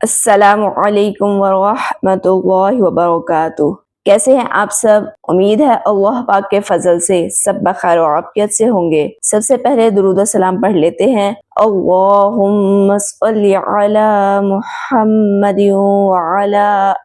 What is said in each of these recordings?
السلام علیکم ورحمۃ اللہ وبرکاتہ۔ کیسے ہیں آپ سب؟ امید ہے اللہ پاک کے فضل سے سب بخیر و عافیت سے ہوں گے۔ سب سے پہلے درود و سلام پڑھ لیتے ہیں۔ اللہم صلی علی محمد وعلی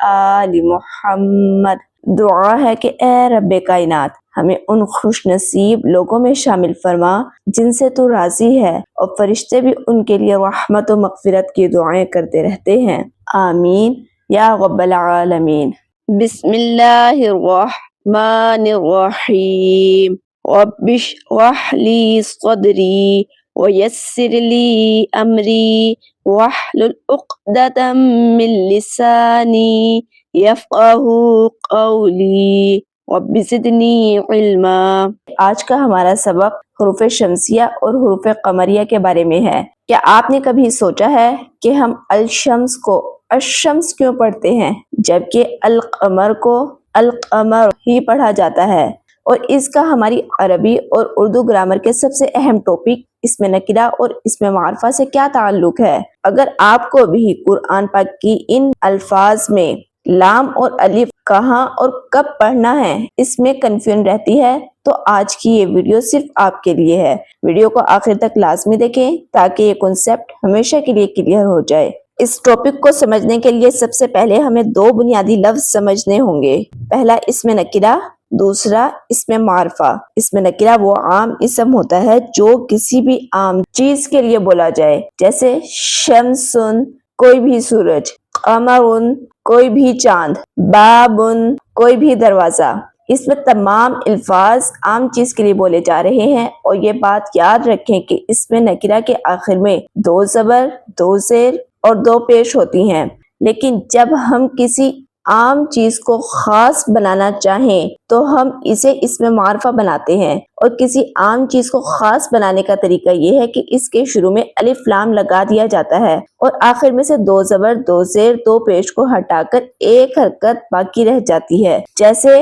آل محمد۔ دعا ہے کہ اے رب کائنات ہمیں ان خوش نصیب لوگوں میں شامل فرما جن سے تو راضی ہے، اور فرشتے بھی ان کے لیے رحمت و مغفرت کی دعائیں کرتے رہتے ہیں، آمین یا رب العالمین۔ بسم اللہ الرحمن الرحیم۔ رب اشرح لی صدری ویسر لی امری واحلل عقدۃ من لسانی یفقہوا قولی رب زدنی علما۔ آج کا ہمارا سبق حروف شمسیہ اور حروف قمریہ کے بارے میں ہے۔ کیا آپ نے کبھی سوچا ہے کہ ہم الشمس کو الشمس کیوں پڑھتے ہیں جبکہ القمر کو القمر ہی پڑھا جاتا ہے؟ اور اس کا ہماری عربی اور اردو گرامر کے سب سے اہم ٹاپک اسم نکرہ اور اسم معرفہ سے کیا تعلق ہے؟ اگر آپ کو بھی قرآن پاک کی ان الفاظ میں لام اور الف کہاں اور کب پڑھنا ہے اس میں کنفیوژن رہتی ہے تو آج کی یہ ویڈیو صرف آپ کے لیے ہے۔ ویڈیو کو آخر تک لازمی دیکھیں تاکہ یہ کنسیپٹ ہمیشہ کے لیے کلیئر ہو جائے۔ اس ٹاپک کو سمجھنے کے لیے سب سے پہلے ہمیں دو بنیادی لفظ سمجھنے ہوں گے۔ پہلا اسم نکرہ، دوسرا اسم معرفہ۔ اسم نکرہ وہ عام اسم ہوتا ہے جو کسی بھی عام چیز کے لیے بولا جائے، جیسے شمسن کوئی بھی سورج، قمرن کوئی بھی چاند، بابن کوئی بھی دروازہ۔ اس میں تمام الفاظ عام چیز کے لیے بولے جا رہے ہیں، اور یہ بات یاد رکھیں کہ اس میں نکرہ کے آخر میں دو زبر، دو زیر اور دو پیش ہوتی ہیں، لیکن جب ہم کسی عام چیز کو خاص بنانا چاہیں تو ہم اسے اسم معرفہ بناتے ہیں، اور کسی عام چیز کو خاص بنانے کا طریقہ یہ ہے کہ اس کے شروع میں الف لام لگا دیا جاتا ہے اور آخر میں سے دو زبر، دو زیر، دو پیش کو ہٹا کر ایک حرکت باقی رہ جاتی ہے، جیسے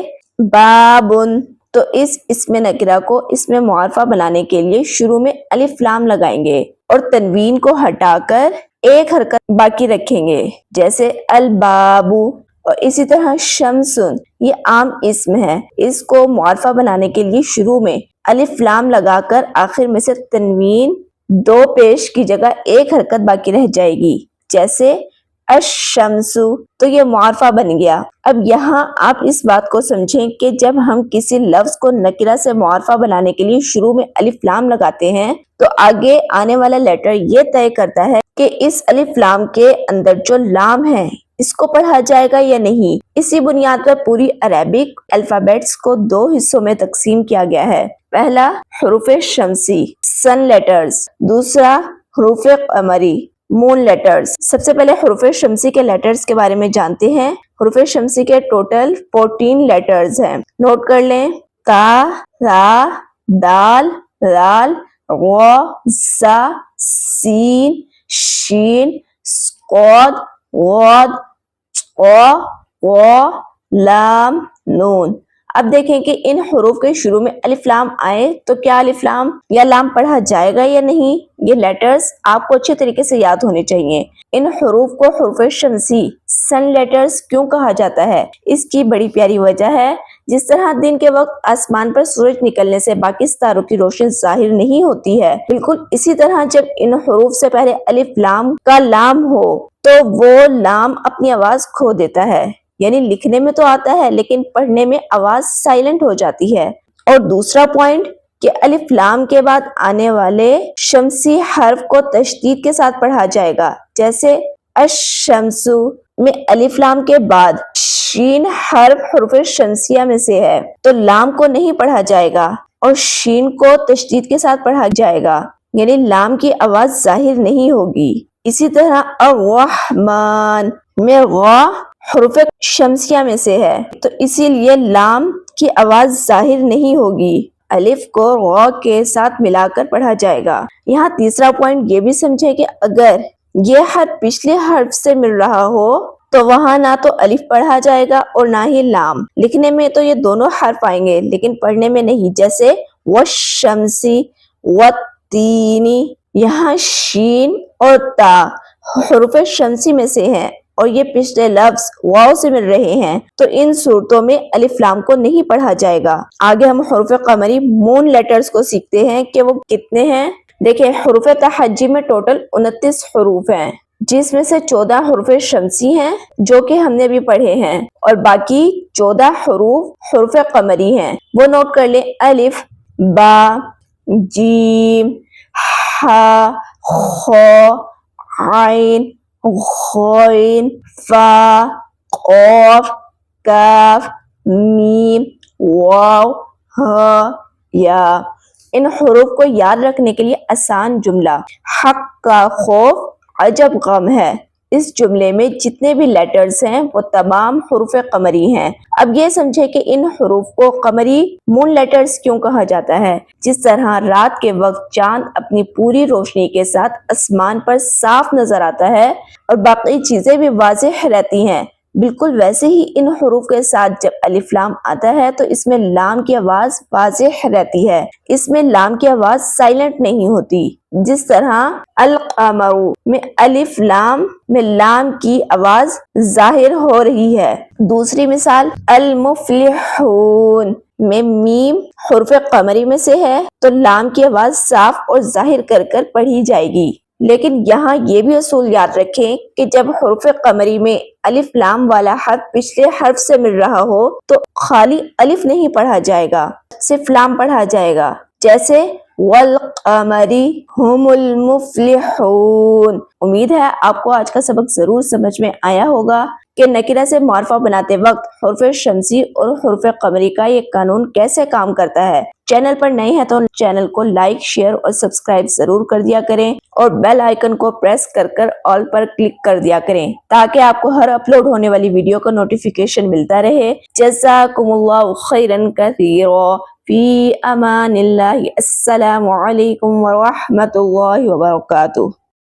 بابن۔ تو اس اسم نکرہ کو اسم معرفہ بنانے کے لیے شروع میں الف لام لگائیں گے اور تنوین کو ہٹا کر ایک حرکت باقی رکھیں گے، جیسے البابو۔ اور اسی طرح شمسن یہ عام اسم ہے، اس کو معرفہ بنانے کے لیے شروع میں الف لام لگا کر آخر میں سے تنوین دو پیش کی جگہ ایک حرکت باقی رہ جائے گی، جیسے الشمس۔ تو یہ معرفہ بن گیا۔ اب یہاں آپ اس بات کو سمجھیں کہ جب ہم کسی لفظ کو نکرہ سے معرفہ بنانے کے لیے شروع میں الف لام لگاتے ہیں تو آگے آنے والا لیٹر یہ طے کرتا ہے کہ اس الف لام کے اندر جو لام ہے اس کو پڑھا جائے گا یا نہیں۔ اسی بنیاد پر پوری عربک الفابیٹس کو دو حصوں میں تقسیم کیا گیا ہے۔ پہلا حروف شمسی سن لیٹرز، دوسرا حروف قمری مون لیٹرز۔ سب سے پہلے حروف شمسی کے لیٹرز کے بارے میں جانتے ہیں۔ حروف شمسی کے ٹوٹل 14 لیٹرز ہیں، نوٹ کر لیں: تا، را، دال، رال، غ، زا، سین، شین، صاد، غاد، قو، لام، نون۔ اب دیکھیں کہ ان حروف کے شروع میں الف لام آئے تو کیا الف لام یا لام پڑھا جائے گا یا نہیں۔ یہ لیٹرز آپ کو اچھے طریقے سے یاد ہونے چاہیے۔ ان حروف کو حروف شمسی سن لیٹرز کیوں کہا جاتا ہے؟ اس کی بڑی پیاری وجہ ہے، جس طرح دن کے وقت آسمان پر سورج نکلنے سے باقی ستاروں کی روشنی ظاہر نہیں ہوتی ہے، بالکل اسی طرح جب ان حروف سے پہلے الف لام کا لام ہو تو وہ لام اپنی آواز کھو دیتا ہے، یعنی لکھنے میں تو آتا ہے لیکن پڑھنے میں آواز سائلنٹ ہو جاتی ہے۔ اور دوسرا پوائنٹ کہ الف لام کے بعد آنے والے شمسی حرف کو تشدید کے ساتھ پڑھا جائے گا، جیسے الشمس میں الف لام کے بعد شین حرف حروف شمسیہ میں سے ہے تو لام کو نہیں پڑھا جائے گا اور شین کو تشدید کے ساتھ پڑھا جائے گا، یعنی لام کی آواز ظاہر نہیں ہوگی۔ اسی طرح الرحمن میں غ حروف شمسیہ میں سے ہے تو اسی لیے لام کی آواز ظاہر نہیں ہوگی، الف کو غ کے ساتھ ملا کر پڑھا جائے گا۔ یہاں تیسرا پوائنٹ یہ بھی سمجھے کہ اگر یہ حرف پچھلے حرف سے مل رہا ہو تو وہاں نہ تو الف پڑھا جائے گا اور نہ ہی لام۔ لکھنے میں تو یہ دونوں حرف آئیں گے لیکن پڑھنے میں نہیں، جیسے والشمسی والتینی۔ یہاں شین اور تا حروف شمسی میں سے ہیں اور یہ پچھلے لفظ واو سے مل رہے ہیں تو ان صورتوں میں الف لام کو نہیں پڑھا جائے گا۔ آگے ہم حروف قمری مون لیٹرز کو سیکھتے ہیں کہ وہ کتنے ہیں۔ دیکھیں حروف تہجی میں ٹوٹل 29 حروف ہیں، جس میں سے 14 حروف شمسی ہیں جو کہ ہم نے ابھی پڑھے ہیں، اور باقی 14 حروف حروف قمری ہیں۔ وہ نوٹ کر لیں: الف، با، جیم، ہا، خ، عین، غین، فا، قاف، کاف، میم، واو، ہا، یا۔ ان حروف کو یاد رکھنے کے لیے آسان جملہ: حق کا خوف عجب غم ہے۔ اس جملے میں جتنے بھی لیٹرز ہیں وہ تمام حروف قمری ہیں۔ اب یہ سمجھے کہ ان حروف کو قمری مون لیٹرز کیوں کہا جاتا ہے۔ جس طرح رات کے وقت چاند اپنی پوری روشنی کے ساتھ آسمان پر صاف نظر آتا ہے اور باقی چیزیں بھی واضح رہتی ہیں، بالکل ویسے ہی ان حروف کے ساتھ جب الف لام آتا ہے تو اس میں لام کی آواز واضح رہتی ہے، اس میں لام کی آواز سائلنٹ نہیں ہوتی۔ جس طرح القمر میں الف لام میں لام کی آواز ظاہر ہو رہی ہے۔ دوسری مثال المفلحون میں میم حروف قمری میں سے ہے تو لام کی آواز صاف اور ظاہر کر کر پڑھی جائے گی۔ لیکن یہاں یہ بھی اصول یاد رکھیں کہ جب حروف قمری میں الف لام والا حرف پچھلے حرف سے مل رہا ہو تو خالی الف نہیں پڑھا جائے گا، صرف لام پڑھا جائے گا، جیسے والقمر هم المفلحون۔ امید ہے آپ کو آج کا سبق ضرور سمجھ میں آیا ہوگا کہ نکرہ سے معرفہ بناتے وقت حروف شمسی اور حروف قمری کا یہ قانون کیسے کام کرتا ہے۔ چینل پر نئے ہیں تو چینل کو لائک، شیئر اور سبسکرائب ضرور کر دیا کریں اور بیل آئیکن کو پریس کر کر آل پر کلک کر دیا کریں تاکہ آپ کو ہر اپلوڈ ہونے والی ویڈیو کا نوٹیفیکیشن ملتا رہے۔ جزاکم اللہ خیرا کثیرا، فی امان اللہ، السلام علیکم ورحمۃ اللہ وبرکاتہ۔